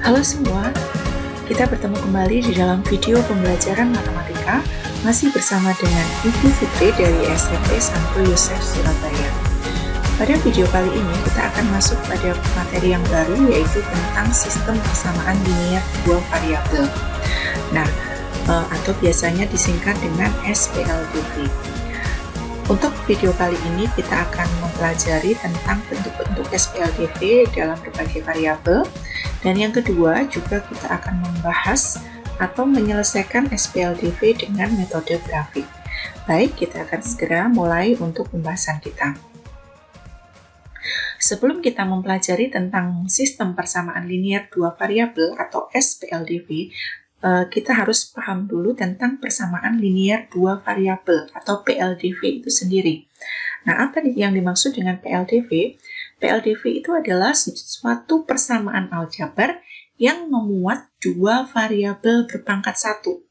Halo semua, kita bertemu kembali di dalam video pembelajaran matematika masih bersama dengan Ibu Fitri dari SMP Santo Yosef Surabaya. Pada video kali ini kita akan masuk pada materi yang baru, yaitu tentang sistem persamaan linear dua variabel. Nah, atau biasanya disingkat dengan SPLDV. Untuk video kali ini kita akan mempelajari tentang bentuk-bentuk SPLDV dalam berbagai variabel, dan yang kedua juga kita akan membahas atau menyelesaikan SPLDV dengan metode grafik. Baik, kita akan segera mulai untuk pembahasan kita. Sebelum kita mempelajari tentang sistem persamaan linear dua variabel atau SPLDV, kita harus paham dulu tentang persamaan linear dua variabel atau PLDV itu sendiri. Nah, apa yang dimaksud dengan PLDV? PLDV itu adalah suatu persamaan aljabar yang memuat dua variabel berpangkat satu,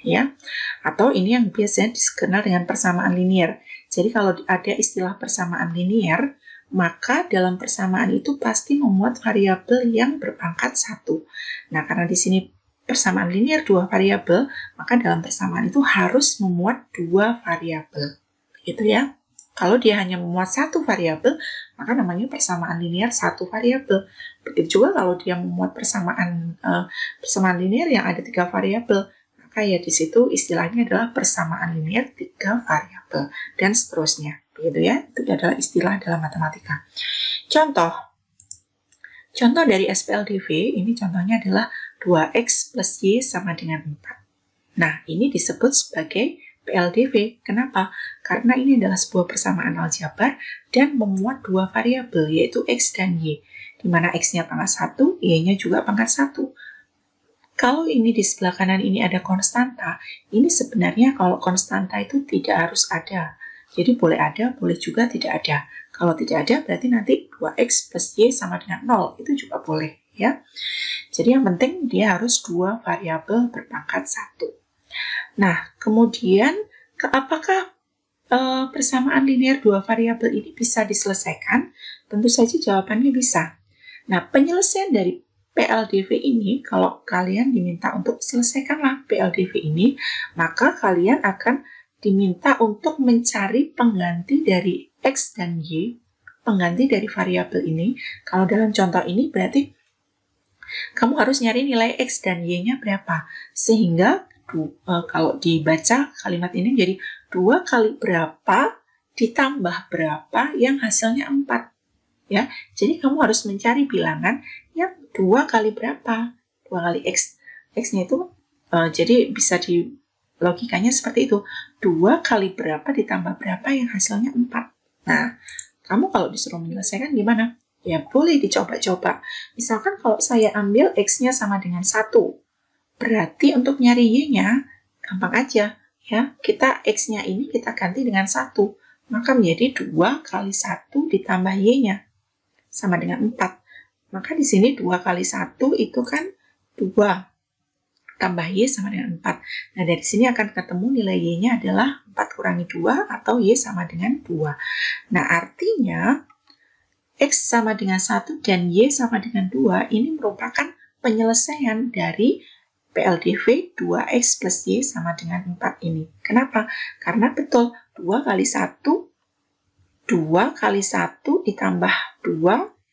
ya. Atau ini yang biasanya dikenal dengan persamaan linear. Jadi kalau ada istilah persamaan linear, maka dalam persamaan itu pasti memuat variabel yang berpangkat satu. Nah, karena di sini persamaan linear dua variabel, maka dalam persamaan itu harus memuat dua variabel. Gitu ya. Kalau dia hanya memuat satu variabel, maka namanya persamaan linear satu variabel. Begitu juga kalau dia memuat persamaan linear yang ada tiga variabel, maka ya di situ istilahnya adalah persamaan linear tiga variabel dan seterusnya. Begitu ya. Itu adalah istilah dalam matematika. Contoh dari SPLDV, ini contohnya adalah 2x plus y sama dengan 4. Nah, ini disebut sebagai PLDV. Kenapa? Karena ini adalah sebuah persamaan aljabar dan memuat dua variabel, yaitu x dan y, di mana x-nya pangkat 1, y-nya juga pangkat 1. Kalau ini di sebelah kanan ini ada konstanta, ini sebenarnya kalau konstanta itu tidak harus ada. Jadi boleh ada, boleh juga tidak ada. Kalau tidak ada, berarti nanti 2x plus y sama dengan 0. Itu juga boleh, ya. Jadi yang penting dia harus dua variabel berpangkat 1. Nah, kemudian apakah persamaan linear dua variabel ini bisa diselesaikan? Tentu saja jawabannya bisa. Nah, penyelesaian dari PLDV ini, kalau kalian diminta untuk selesaikanlah PLDV ini, maka kalian akan diminta untuk mencari pengganti dari x dan y, pengganti dari variabel ini. Kalau dalam contoh ini berarti kamu harus nyari nilai x dan y-nya berapa. Sehingga kalau dibaca kalimat ini jadi 2 kali berapa ditambah berapa yang hasilnya 4. Ya, jadi kamu harus mencari bilangan yang 2 kali berapa. 2 kali x. X-nya itu jadi bisa di logikanya seperti itu. 2 kali berapa ditambah berapa yang hasilnya 4. Nah, kamu kalau disuruh menyelesaikan gimana? Ya, boleh dicoba-coba. Misalkan kalau saya ambil x-nya sama dengan 1, berarti untuk nyari y-nya gampang aja. Ya, kita x-nya ini kita ganti dengan 1. Maka menjadi 2 kali 1 ditambah y-nya sama dengan 4. Maka di sini 2 kali 1 itu kan 2. Tambah y sama dengan 4. Nah, dari sini akan ketemu nilai y-nya adalah 4 kurangi 2 atau y sama dengan 2. Nah, artinya x sama dengan 1 dan y sama dengan 2 ini merupakan penyelesaian dari PLDV 2x plus y sama dengan 4 ini. Kenapa? Karena betul 2 kali 1 ditambah 2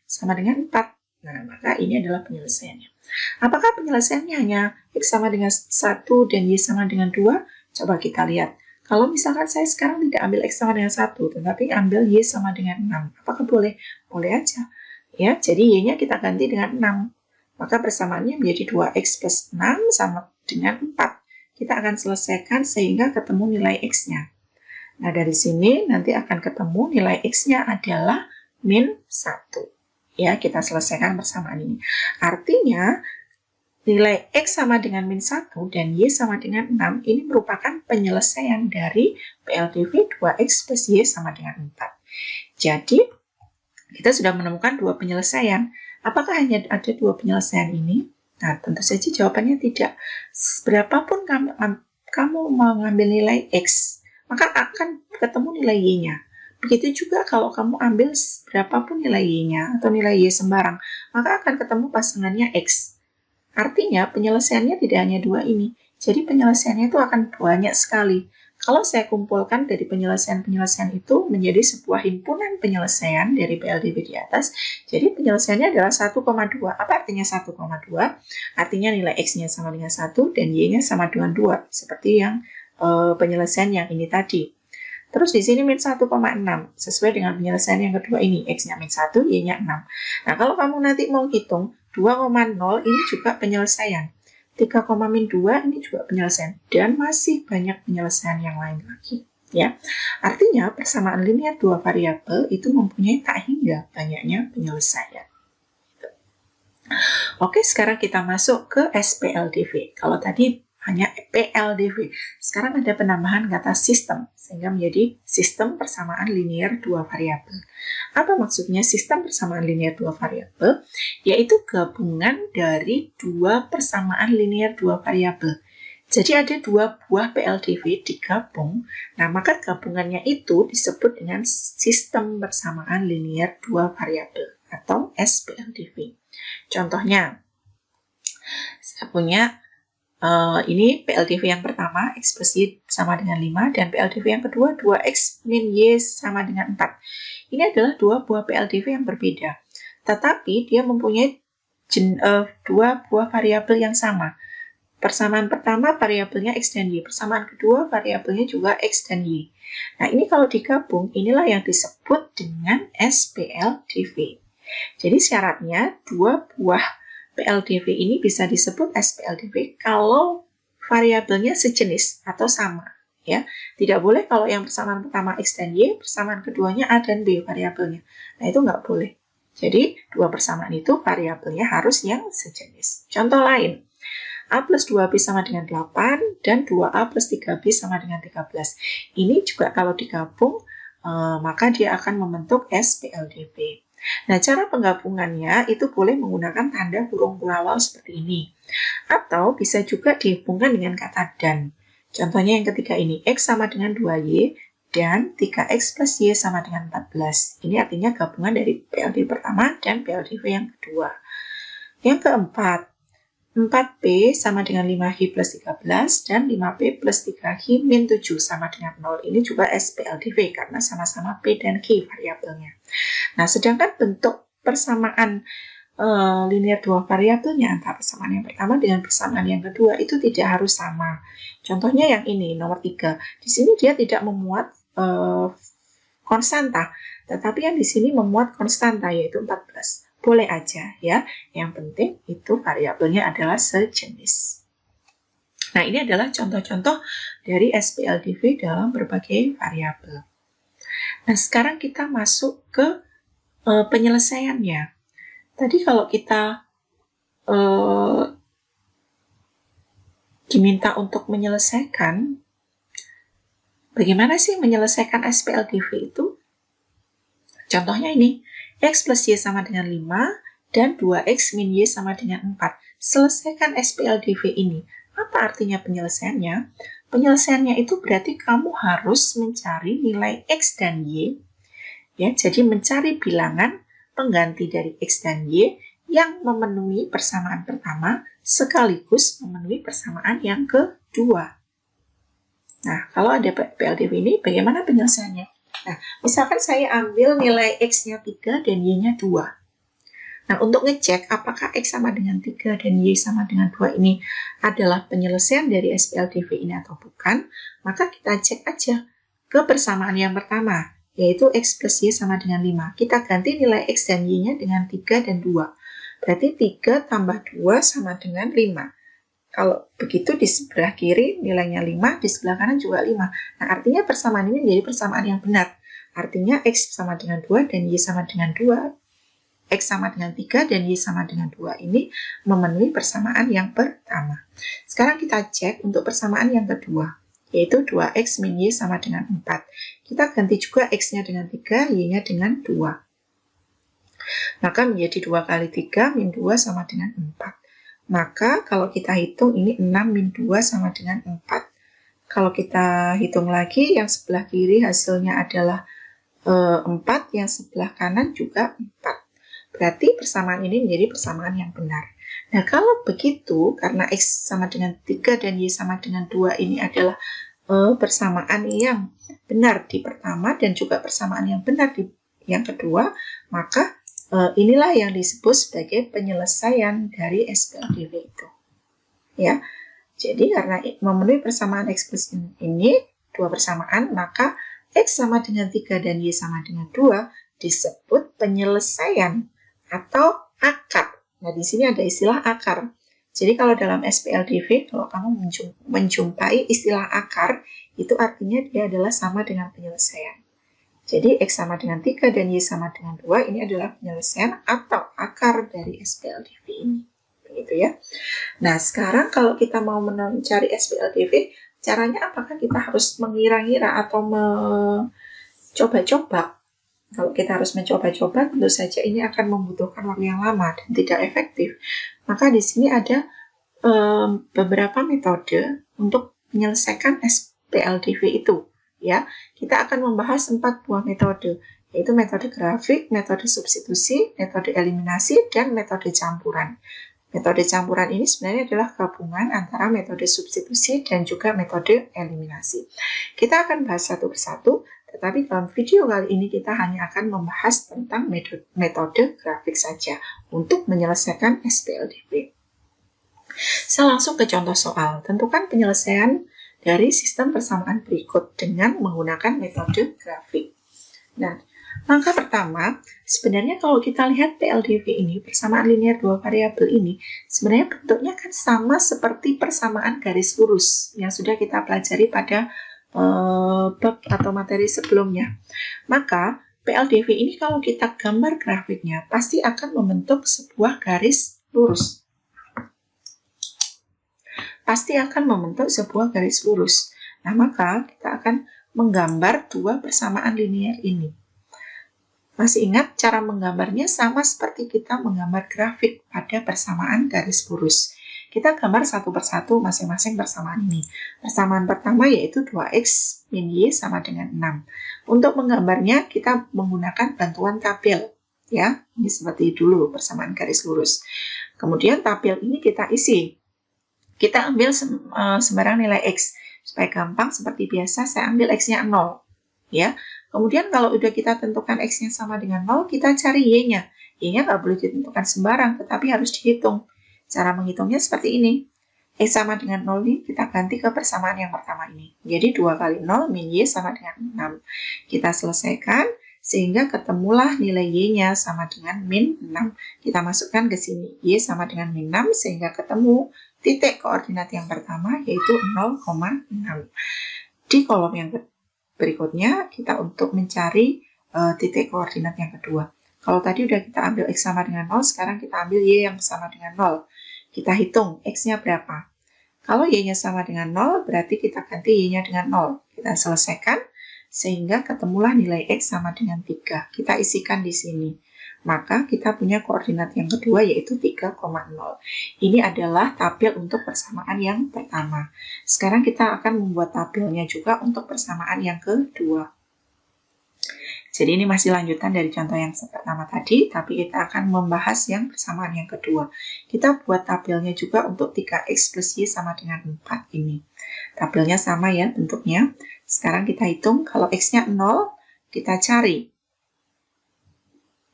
sama dengan 4. Nah, maka ini adalah penyelesaiannya. Apakah penyelesaiannya hanya x sama dengan 1 dan y sama dengan 2? Coba kita lihat. Kalau misalkan saya sekarang tidak ambil x sama dengan 1, tetapi ambil y sama dengan 6. Apakah boleh? Boleh aja. Ya, jadi y-nya kita ganti dengan 6. Maka persamaannya menjadi 2x plus 6 sama dengan 4. Kita akan selesaikan sehingga ketemu nilai x-nya. Nah, dari sini nanti akan ketemu nilai x-nya adalah min 1. Ya, kita selesaikan persamaan ini. Artinya, nilai x sama dengan min 1 dan y sama dengan 6 ini merupakan penyelesaian dari PLDV 2x plus y sama dengan 4. Jadi, kita sudah menemukan dua penyelesaian. Apakah hanya ada dua penyelesaian ini? Nah, tentu saja jawabannya tidak. Berapapun kamu mengambil nilai x, maka akan ketemu nilai y-nya. Begitu juga kalau kamu ambil berapapun nilai y-nya atau nilai y sembarang, maka akan ketemu pasangannya x. Artinya penyelesaiannya tidak hanya dua ini. Jadi penyelesaiannya itu akan banyak sekali. Kalau saya kumpulkan dari penyelesaian-penyelesaian itu menjadi sebuah himpunan penyelesaian dari PLDB di atas, jadi penyelesaiannya adalah 1,2. Apa artinya 1,2? Artinya nilai X-nya sama dengan 1 dan Y-nya sama dengan 2, seperti yang penyelesaian yang ini tadi. Terus di sini min 1,6, sesuai dengan penyelesaian yang kedua ini, X-nya min 1, Y-nya 6. Nah, kalau kamu nanti mau hitung, 2,0 ini juga penyelesaian. 3,-2 ini juga penyelesaian. Dan masih banyak penyelesaian yang lain lagi. Ya, artinya persamaan linear dua variabel itu mempunyai tak hingga banyaknya penyelesaian. Oke, sekarang kita masuk ke SPLDV. Kalau tadi hanya PLDV. Sekarang ada penambahan kata sistem, sehingga menjadi sistem persamaan linear dua variabel. Apa maksudnya sistem persamaan linear dua variabel? Yaitu gabungan dari dua persamaan linear dua variabel. Jadi ada dua buah PLDV digabung, nah maka gabungannya itu disebut dengan sistem persamaan linear dua variabel atau SPLDV. Contohnya, saya punya ini PLDV yang pertama, X plus Y sama dengan 5, dan PLDV yang kedua, 2X min Y sama dengan 4. Ini adalah dua buah PLDV yang berbeda, tetapi dia mempunyai dua buah variabel yang sama. Persamaan pertama variabelnya X dan Y, persamaan kedua variabelnya juga X dan Y. Nah, ini kalau digabung, inilah yang disebut dengan SPLDV. Jadi syaratnya dua buah PLDV ini bisa disebut SPLDV kalau variabelnya sejenis atau sama. Ya, tidak boleh kalau yang persamaan pertama X dan Y, persamaan keduanya A dan B variabelnya. Nah, itu nggak boleh. Jadi, dua persamaan itu variabelnya harus yang sejenis. Contoh lain, A plus 2B sama dengan 8, dan 2A plus 3B sama dengan 13. Ini juga kalau digabung, maka dia akan membentuk SPLDV. Nah, cara penggabungannya itu boleh menggunakan tanda kurung pelawal seperti ini. Atau bisa juga dihubungkan dengan kata dan. Contohnya yang ketiga ini, X sama dengan 2Y, dan 3X plus Y sama dengan 14. Ini artinya gabungan dari PLDV pertama dan PLDV yang kedua. Yang keempat, 4P sama dengan 5H plus 13, dan 5P plus 3H min 7 sama dengan 0. Ini juga SPLDV karena sama-sama P dan Q variabelnya. Nah, sedangkan bentuk persamaan linear dua variabelnya antara persamaan yang pertama dengan persamaan yang kedua itu tidak harus sama. Contohnya yang ini, nomor 3. Di sini dia tidak memuat konstanta, tetapi yang di sini memuat konstanta, yaitu 14. Boleh aja ya, yang penting itu variabelnya adalah sejenis. Nah, ini adalah contoh-contoh dari SPLDV dalam berbagai variabel. Nah, sekarang kita masuk ke penyelesaiannya. Tadi kalau kita diminta untuk menyelesaikan, bagaimana sih menyelesaikan SPLDV itu? Contohnya ini, X plus Y sama dengan 5, dan 2X min Y sama dengan 4. Selesaikan SPLDV ini. Apa artinya penyelesaiannya? Penyelesaiannya itu berarti kamu harus mencari nilai X dan Y. Ya, jadi mencari bilangan pengganti dari X dan Y yang memenuhi persamaan pertama sekaligus memenuhi persamaan yang kedua. Nah, kalau ada PLDV ini, bagaimana penyelesaiannya? Nah, misalkan saya ambil nilai X-nya 3 dan Y-nya 2. Nah, untuk ngecek apakah X sama dengan 3 dan Y sama dengan 2 ini adalah penyelesaian dari SPLDV ini atau bukan, maka kita cek aja ke persamaan yang pertama, yaitu X plus Y sama dengan 5. Kita ganti nilai X dan Y-nya dengan 3 dan 2. Berarti 3 tambah 2 sama dengan 5. Kalau begitu di sebelah kiri nilainya 5, di sebelah kanan juga 5. Nah, artinya persamaan ini menjadi persamaan yang benar. Artinya X sama dengan 2 dan Y sama dengan 2. X sama dengan 3 dan Y sama dengan 2 ini memenuhi persamaan yang pertama. Sekarang kita cek untuk persamaan yang kedua, yaitu 2X min Y sama dengan 4. Kita ganti juga X-nya dengan 3, Y-nya dengan 2. Maka menjadi 2 kali 3 min 2 sama dengan 4. Maka kalau kita hitung ini 6 min 2 sama dengan 4. Kalau kita hitung lagi, yang sebelah kiri hasilnya adalah 4, yang sebelah kanan juga 4. Berarti persamaan ini menjadi persamaan yang benar. Nah, kalau begitu, karena X sama dengan 3 dan Y sama dengan 2 ini adalah persamaan yang benar di pertama dan juga persamaan yang benar di yang kedua, maka inilah yang disebut sebagai penyelesaian dari SPLDV itu. Ya, jadi karena memenuhi persamaan eksplisit ini, dua persamaan, maka X sama dengan 3 dan Y sama dengan 2 disebut penyelesaian atau akar. Nah, di sini ada istilah akar. Jadi kalau dalam SPLDV, kalau kamu menjumpai istilah akar, itu artinya dia adalah sama dengan penyelesaian. Jadi X sama dengan 3 dan Y sama dengan 2, ini adalah penyelesaian atau akar dari SPLDV ini. Begitu ya. Nah, sekarang kalau kita mau mencari SPLDV, caranya apakah kita harus mengira-ngira atau mencoba-coba? Kalau kita harus mencoba-coba, tentu saja ini akan membutuhkan waktu yang lama dan tidak efektif. Maka di sini ada beberapa metode untuk menyelesaikan SPLDV itu. Ya, kita akan membahas 4 buah metode, yaitu metode grafik, metode substitusi, metode eliminasi, dan metode campuran. Metode campuran ini sebenarnya adalah gabungan antara metode substitusi dan juga metode eliminasi. Kita akan bahas satu persatu, tetapi dalam video kali ini kita hanya akan membahas tentang metode grafik saja untuk menyelesaikan SPLDV. Saya langsung ke contoh soal. Tentukan penyelesaian dari sistem persamaan berikut dengan menggunakan metode grafik. Nah, langkah pertama, sebenarnya kalau kita lihat PLDV ini, persamaan linear dua variabel ini, sebenarnya bentuknya kan sama seperti persamaan garis lurus yang sudah kita pelajari pada bab atau materi sebelumnya. Maka, PLDV ini kalau kita gambar grafiknya, pasti akan membentuk sebuah garis lurus. Pasti akan membentuk sebuah garis lurus. Nah, maka kita akan menggambar dua persamaan linear ini. Masih ingat cara menggambarnya sama seperti kita menggambar grafik pada persamaan garis lurus. Kita gambar satu persatu masing-masing persamaan ini. Persamaan pertama yaitu 2x min y sama dengan 6. Untuk menggambarnya kita menggunakan bantuan tabel. Ya, ini seperti dulu persamaan garis lurus. Kemudian tabel ini kita isi. Kita ambil sembarang nilai X. Supaya gampang, seperti biasa, saya ambil X-nya 0. Ya. Kemudian kalau udah kita tentukan X-nya sama dengan 0, kita cari Y-nya. Y-nya nggak boleh ditentukan sembarang, tetapi harus dihitung. Cara menghitungnya seperti ini. X sama dengan 0 ini kita ganti ke persamaan yang pertama ini. Jadi 2 kali 0 min Y sama dengan 6. Kita selesaikan, sehingga ketemulah nilai Y-nya sama dengan min 6. Kita masukkan ke sini. Y sama dengan min 6, sehingga ketemu titik koordinat yang pertama yaitu 0,6. Di kolom yang berikutnya kita untuk mencari titik koordinat yang kedua. Kalau tadi udah kita ambil X sama dengan 0, sekarang kita ambil Y yang sama dengan 0. Kita hitung X-nya berapa. Kalau Y-nya sama dengan 0, berarti kita ganti Y-nya dengan 0. Kita selesaikan sehingga ketemulah nilai X sama dengan 3. Kita isikan di sini. Maka kita punya koordinat yang kedua yaitu 3,0. Ini adalah tabel untuk persamaan yang pertama. Sekarang kita akan membuat tabelnya juga untuk persamaan yang kedua. Jadi ini masih lanjutan dari contoh yang pertama tadi, tapi kita akan membahas yang persamaan yang kedua. Kita buat tabelnya juga untuk 3x plus y sama dengan 4 ini. Tabelnya sama ya bentuknya. Sekarang kita hitung kalau x-nya 0, kita cari.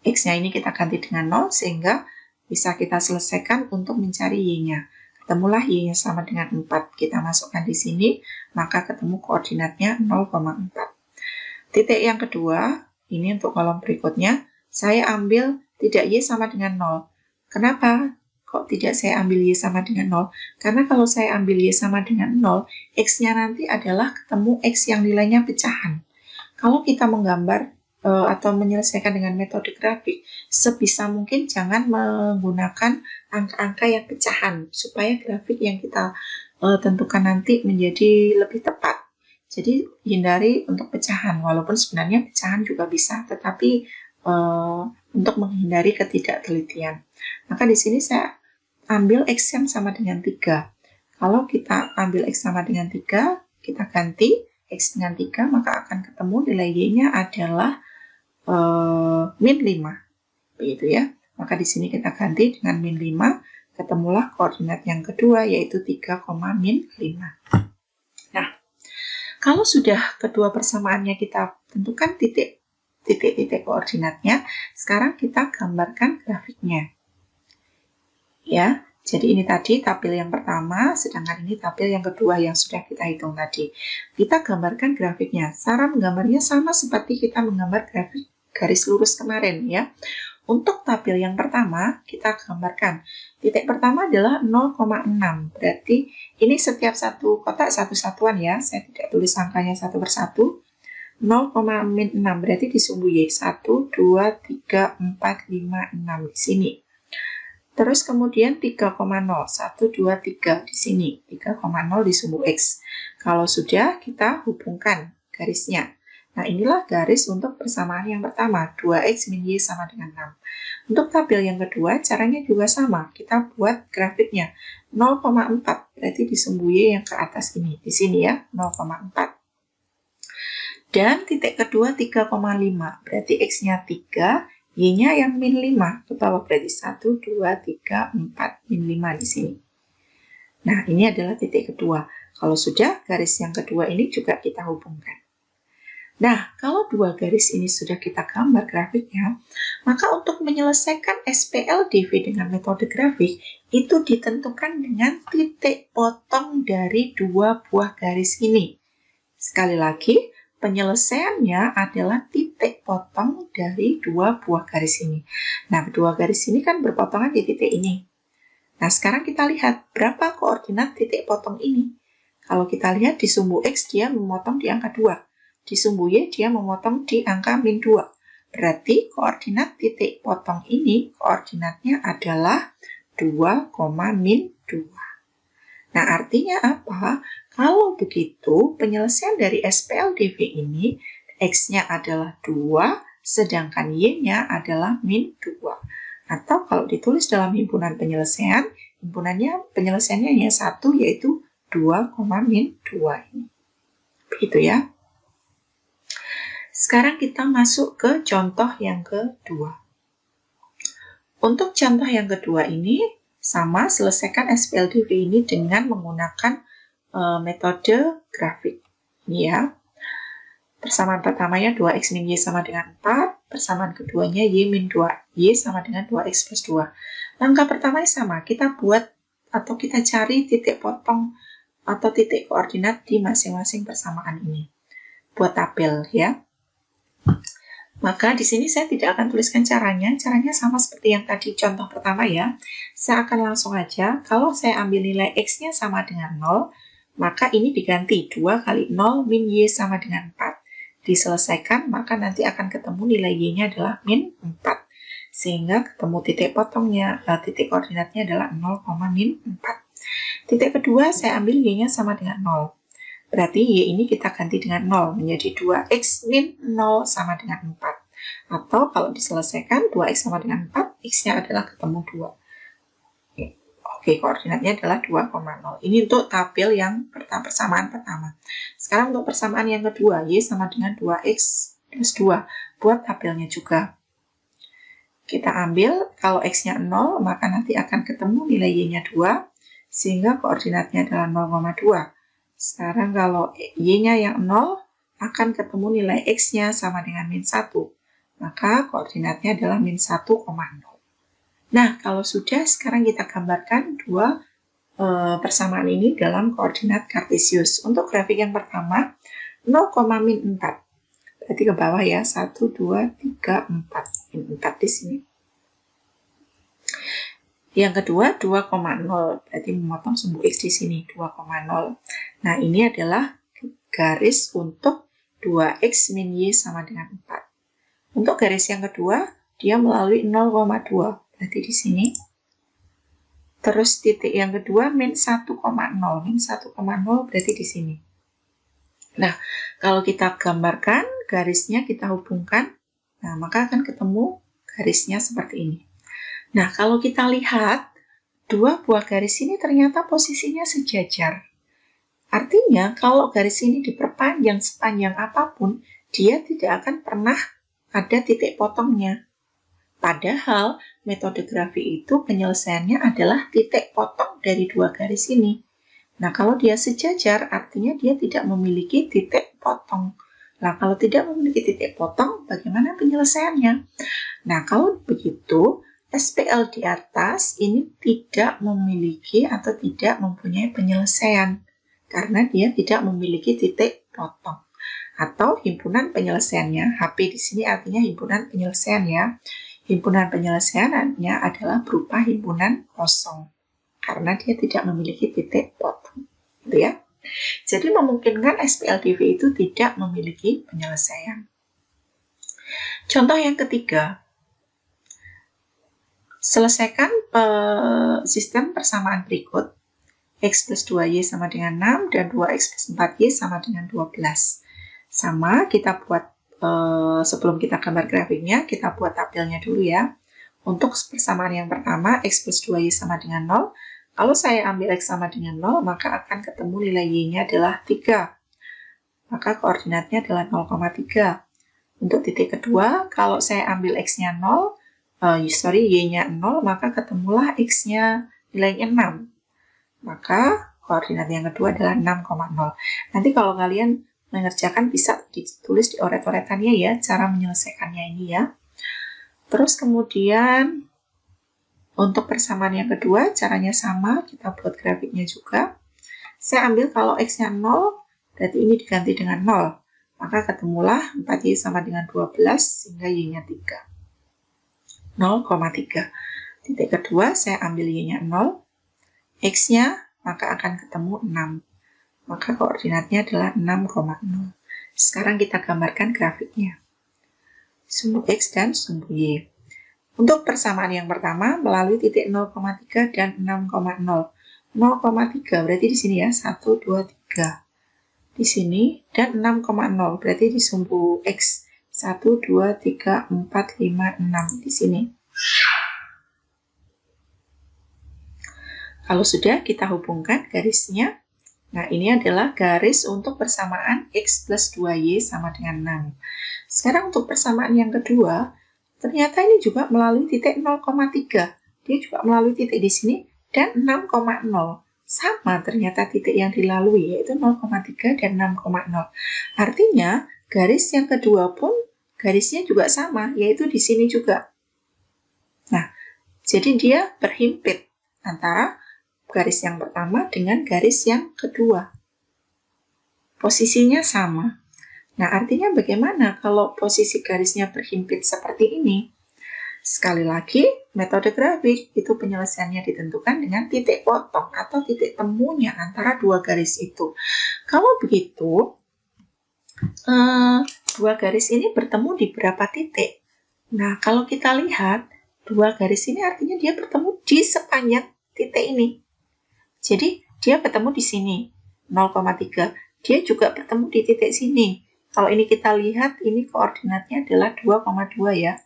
X-nya ini kita ganti dengan 0 sehingga bisa kita selesaikan untuk mencari Y-nya. Ketemulah Y-nya sama dengan 4. Kita masukkan di sini, maka ketemu koordinatnya 0,4. Titik yang kedua, ini untuk kolom berikutnya, saya ambil tidak Y sama dengan 0. Kenapa kok tidak saya ambil Y sama dengan 0? Karena kalau saya ambil Y sama dengan 0, X-nya nanti adalah ketemu X yang nilainya pecahan. Kalau kita menggambar atau menyelesaikan dengan metode grafik, sebisa mungkin jangan menggunakan angka-angka yang pecahan, supaya grafik yang kita tentukan nanti menjadi lebih tepat. Jadi hindari untuk pecahan, walaupun sebenarnya pecahan juga bisa, tetapi untuk menghindari ketidaktelitian. Maka di sini saya ambil X yang sama dengan 3. Kalau kita ambil X sama dengan 3, kita ganti X dengan 3, maka akan ketemu nilai Y-nya adalah min 5. Begitu ya. Maka di sini kita ganti dengan min 5, ketemulah koordinat yang kedua, yaitu 3, min 5. Nah, kalau sudah kedua persamaannya kita tentukan titik-titik koordinatnya, sekarang kita gambarkan grafiknya. Ya, jadi ini tadi tabel yang pertama, sedangkan ini tabel yang kedua yang sudah kita hitung tadi. Kita gambarkan grafiknya. Cara menggambarnya sama seperti kita menggambar grafik garis lurus kemarin ya. Untuk tabel yang pertama, kita gambarkan. Titik pertama adalah 0,6. Berarti ini setiap satu kotak satu satuan ya. Saya tidak tulis angkanya satu persatu. 0,6 berarti di sumbu Y. 1, 2, 3, 4, 5, 6 di sini. Terus kemudian 3,0. 1, 2, 3 di sini. 3,0 di sumbu X. Kalau sudah, kita hubungkan garisnya. Nah, inilah garis untuk persamaan yang pertama, 2X min Y sama dengan 6. Untuk tabel yang kedua, caranya juga sama. Kita buat grafiknya 0,4, berarti di sumbu Y yang ke atas ini. Di sini ya, 0,4. Dan titik kedua 3,5, berarti X-nya 3, Y-nya yang min 5, ke bawah berarti 1, 2, 3, 4, min 5 di sini. Nah, ini adalah titik kedua. Kalau sudah, garis yang kedua ini juga kita hubungkan. Nah, kalau dua garis ini sudah kita gambar grafiknya, maka untuk menyelesaikan SPLDV dengan metode grafik, itu ditentukan dengan titik potong dari dua buah garis ini. Sekali lagi, penyelesaiannya adalah titik potong dari dua buah garis ini. Nah, kedua garis ini kan berpotongan di titik ini. Nah, sekarang kita lihat berapa koordinat titik potong ini. Kalau kita lihat di sumbu X, dia memotong di angka 2. Di sumbu Y dia memotong di angka min 2. Berarti koordinat titik potong ini koordinatnya adalah 2, min 2. Nah, artinya apa? Kalau begitu, penyelesaian dari SPLDV ini X-nya adalah 2, sedangkan Y-nya adalah min 2. Atau kalau ditulis dalam himpunan penyelesaian, penyelesaiannya hanya 1, yaitu 2, min 2 ini. Begitu ya. Sekarang kita masuk ke contoh yang kedua. Untuk contoh yang kedua ini, sama selesaikan SPLDV ini dengan menggunakan metode grafik. Ini ya. Persamaan pertamanya 2X min Y sama dengan 4. Persamaan keduanya Y min 2. Y sama dengan 2X plus 2. Langkah pertamanya sama. Kita buat atau kita cari titik potong atau titik koordinat di masing-masing persamaan ini. Buat tabel ya. Maka di sini saya tidak akan tuliskan caranya. Caranya sama seperti yang tadi contoh pertama ya. Saya akan langsung aja. Kalau saya ambil nilai X-nya sama dengan 0, maka ini diganti 2 kali 0 min Y sama dengan 4. Diselesaikan, maka nanti akan ketemu nilai Y-nya adalah min 4. Sehingga ketemu titik potongnya, titik koordinatnya adalah 0, min 4. Titik kedua saya ambil Y-nya sama dengan 0. Berarti Y ini kita ganti dengan 0, menjadi 2X min 0 sama dengan 4. Atau kalau diselesaikan, 2X sama dengan 4, X-nya adalah ketemu 2. Oke, koordinatnya adalah 2,0. Ini untuk tabel yang persamaan pertama. Sekarang untuk persamaan yang kedua, Y sama dengan 2X plus 2. Buat tabelnya juga. Kita ambil, kalau X-nya 0, maka nanti akan ketemu nilai Y-nya 2, sehingga koordinatnya adalah 0,2. Sekarang kalau Y-nya yang 0, akan ketemu nilai X-nya sama dengan min 1. Maka koordinatnya adalah min 1,0. Nah, kalau sudah, sekarang kita gambarkan dua persamaan ini dalam koordinat kartesius. Untuk grafik yang pertama, 0, min 4. Berarti ke bawah ya, 1, 2, 3, 4. Min 4 di sini. Yang kedua 2,0, berarti memotong sumbu X di sini 2,0. Nah, ini adalah garis untuk 2X min Y sama dengan 4. Untuk garis yang kedua, dia melalui 0,2, berarti di sini. Terus titik yang kedua min 1,0, min 1,0 berarti di sini. Nah, kalau kita gambarkan garisnya kita hubungkan, nah maka akan ketemu garisnya seperti ini. Nah, kalau kita lihat, dua buah garis ini ternyata posisinya sejajar. Artinya, kalau garis ini diperpanjang sepanjang apapun, dia tidak akan pernah ada titik potongnya. Padahal metode grafik itu penyelesaiannya adalah titik potong dari dua garis ini. Nah, kalau dia sejajar, artinya dia tidak memiliki titik potong. Nah, kalau tidak memiliki titik potong, bagaimana penyelesaiannya? Nah, kalau begitu, SPL di atas ini tidak memiliki atau tidak mempunyai penyelesaian, karena dia tidak memiliki titik potong. Atau himpunan penyelesaiannya, HP di sini artinya himpunan penyelesaian ya. Himpunan penyelesaiannya adalah berupa himpunan kosong, karena dia tidak memiliki titik potong. Gitu ya. Jadi memungkinkan SPLDV itu tidak memiliki penyelesaian. Contoh yang ketiga, selesaikan sistem persamaan berikut. X plus 2Y sama dengan 6 dan 2X plus 4Y sama dengan 12. Sama, kita buat sebelum kita gambar grafiknya, kita buat tabelnya dulu ya. Untuk persamaan yang pertama, X plus 2Y sama dengan 0. Kalau saya ambil X sama dengan 0, maka akan ketemu nilai Y-nya adalah 3. Maka koordinatnya adalah 0,3. Untuk titik kedua, kalau saya ambil X-nya 0, Y-nya 0, maka ketemulah X-nya nilainya 6. Maka koordinat yang kedua adalah 6,0. Nanti kalau kalian mengerjakan bisa ditulis di oret-oretannya ya, cara menyelesaikannya ini ya. Terus kemudian untuk persamaan yang kedua, caranya sama, kita buat grafiknya juga. Saya ambil kalau X-nya 0, berarti ini diganti dengan 0. Maka ketemulah 4Y sama dengan 12, sehingga Y-nya 3. 0,3. Titik kedua, saya ambil Y-nya 0. X-nya, maka akan ketemu 6. Maka koordinatnya adalah 6,0. Sekarang kita gambarkan grafiknya. Sumbu X dan sumbu Y. Untuk persamaan yang pertama, melalui titik 0,3 dan 6,0. 0,3 berarti di sini ya, 1, 2, 3. Di sini, dan 6,0 berarti di sumbu X. 1, 2, 3, 4, 5, 6. Di sini. Kalau sudah, kita hubungkan garisnya. Nah, ini adalah garis untuk persamaan X plus 2Y sama dengan 6. Sekarang untuk persamaan yang kedua, ternyata ini juga melalui titik 0,3. Dia juga melalui titik di sini dan 6,0. Sama ternyata titik yang dilalui, yaitu 0,3 dan 6,0. Artinya, garis yang kedua pun garisnya juga sama, yaitu di sini juga. Nah, jadi dia berhimpit antara garis yang pertama dengan garis yang kedua. Posisinya sama. Nah, artinya bagaimana kalau posisi garisnya berhimpit seperti ini? Sekali lagi, metode grafik itu penyelesaiannya ditentukan dengan titik potong atau titik temunya antara dua garis itu. Kalau begitu, dua garis ini bertemu di berapa titik? Nah, kalau kita lihat, dua garis ini artinya dia bertemu di sepanjang titik ini. Jadi, dia bertemu di sini, 0,3. Dia juga bertemu di titik sini. Kalau ini kita lihat, ini koordinatnya adalah 2,2 ya.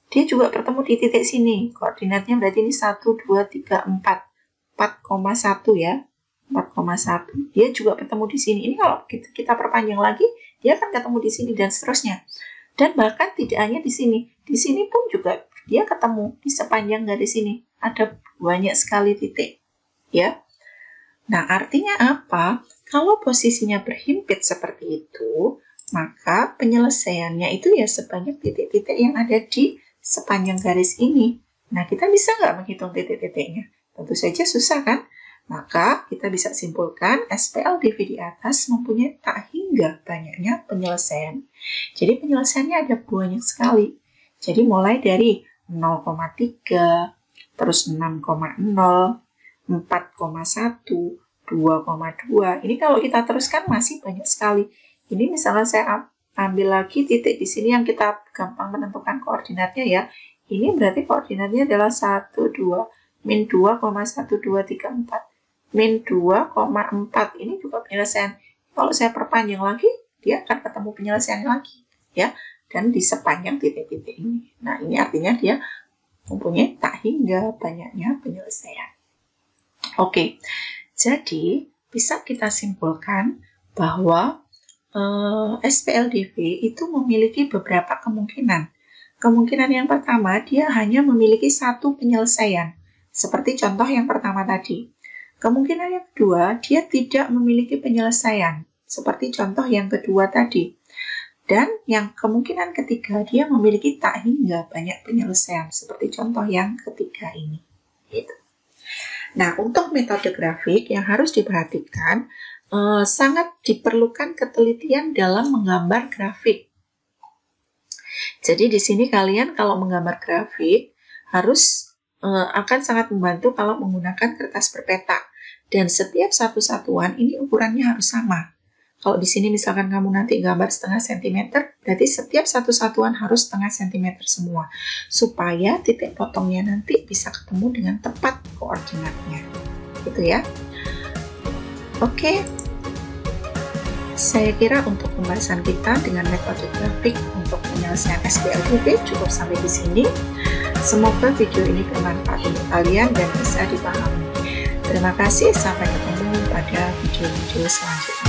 Dia juga bertemu di titik sini. Koordinatnya berarti ini 1, 2, 3, 4. 4,1 ya. 4,1. Dia juga bertemu di sini. Ini kalau kita perpanjang lagi, dia akan ketemu di sini dan seterusnya. Dan bahkan tidak hanya di sini. Di sini pun juga dia ketemu di sepanjang garis ini. Ada banyak sekali titik. Ya. Nah, artinya apa? Kalau posisinya berhimpit seperti itu, maka penyelesaiannya itu ya sebanyak titik-titik yang ada di sepanjang garis ini. Nah, kita bisa nggak menghitung titik-titiknya? Tentu saja susah kan? Maka kita bisa simpulkan SPLDV di atas mempunyai tak hingga banyaknya penyelesaian. Jadi penyelesaiannya ada banyak sekali. Jadi mulai dari 0,3, terus 6,0, 4,1, 2,2. Ini kalau kita teruskan masih banyak sekali. Ini misalnya saya ambil lagi titik di sini yang kita gampang menentukan koordinatnya ya. Ini berarti koordinatnya adalah 1, 2, min 2,1234. Min 2,4. Ini juga penyelesaian. Kalau saya perpanjang lagi, dia akan ketemu penyelesaian lagi. Ya, dan di sepanjang titik-titik ini. Nah, ini artinya dia mempunyai tak hingga banyaknya penyelesaian. Oke, jadi bisa kita simpulkan bahwa SPLDV itu memiliki beberapa kemungkinan Kemungkinan yang pertama, dia hanya memiliki satu penyelesaian, seperti contoh yang pertama tadi. Kemungkinan yang kedua, dia tidak memiliki penyelesaian, seperti contoh yang kedua tadi. Dan yang kemungkinan ketiga, dia memiliki tak hingga banyak penyelesaian, seperti contoh yang ketiga ini. Gitu. Nah, untuk metode grafik yang harus diperhatikan, sangat diperlukan ketelitian dalam menggambar grafik. Jadi di sini kalian kalau menggambar grafik harus akan sangat membantu kalau menggunakan kertas berpeta. Dan setiap satu satuan ini ukurannya harus sama. Kalau di sini misalkan kamu nanti gambar setengah sentimeter, berarti setiap satu satuan harus setengah sentimeter semua. Supaya titik potongnya nanti bisa ketemu dengan tepat koordinatnya. Gitu ya. Oke. Saya kira untuk pembahasan kita dengan metode grafik untuk penyelesaian SPLDB cukup sampai di sini. Semoga video ini bermanfaat untuk kalian dan bisa dipahami. Terima kasih, sampai ketemu pada video-video selanjutnya.